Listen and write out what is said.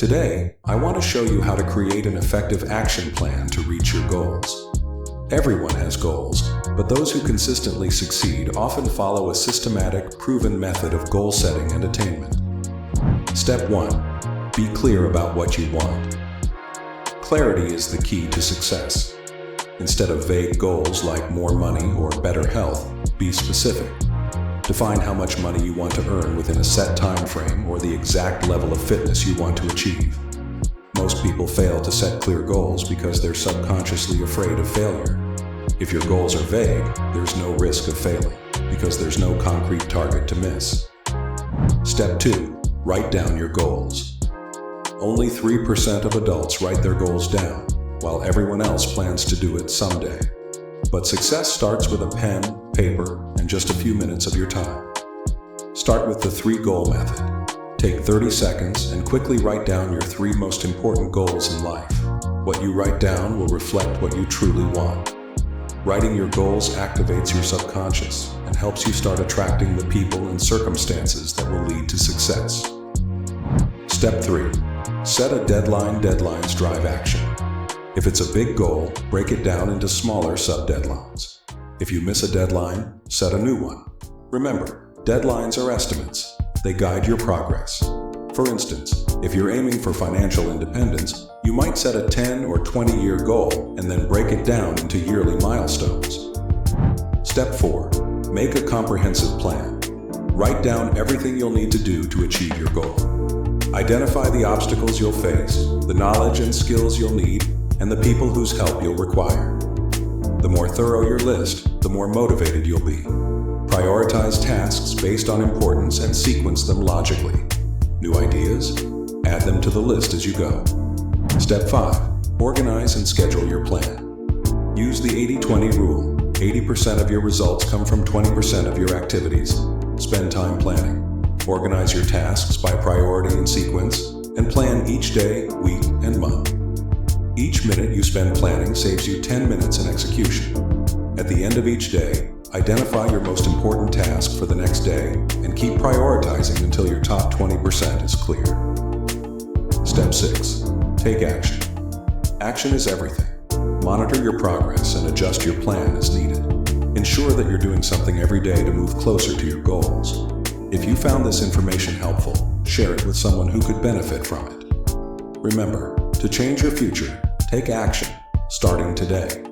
Today, I want to show you how to create an effective action plan to reach your goals. Everyone has goals, but those who consistently succeed often follow a systematic, proven method of goal setting and attainment. Step 1. Be clear about what you want. Clarity is the key to success. Instead of vague goals like more money or better health, be specific. Define how much money you want to earn within a set time frame or the exact level of fitness you want to achieve. Most people fail to set clear goals because they're subconsciously afraid of failure. If your goals are vague, there's no risk of failing because there's no concrete target to miss. Step 2. Write down your goals. Only 3% of adults write their goals down, while everyone else plans to do it someday. But success starts with a pen, paper, and just a few minutes of your time. Start with the 3-goal method. Take 30 seconds and quickly write down your 3 most important goals in life. What you write down will reflect what you truly want. Writing your goals activates your subconscious and helps you start attracting the people and circumstances that will lead to success. Step 3. Set a deadline. Deadlines drive action. If it's a big goal, break it down into smaller sub-deadlines. If you miss a deadline, set a new one. Remember, deadlines are estimates. They guide your progress. For instance, if you're aiming for financial independence, you might set a 10 or 20-year goal and then break it down into yearly milestones. Step 4. Make a comprehensive plan. Write down everything you'll need to do to achieve your goal. Identify the obstacles you'll face, the knowledge and skills you'll need, and the people whose help you'll require. The more thorough your list, the more motivated you'll be. Prioritize tasks based on importance and sequence them logically. New ideas? Add them to the list as you go. Step 5. Organize and schedule your plan. Use the 80-20 rule. 80% of your results come from 20% of your activities. Spend time planning. Organize your tasks by priority and sequence, and plan each day, week, and month. Each minute you spend planning saves you 10 minutes in execution. At the end of each day, identify your most important task for the next day and keep prioritizing until your top 20% is clear. Step 6. Take action. Action is everything. Monitor your progress and adjust your plan as needed. Ensure that you're doing something every day to move closer to your goals. If you found this information helpful, share it with someone who could benefit from it. Remember, to change your future, take action, starting today.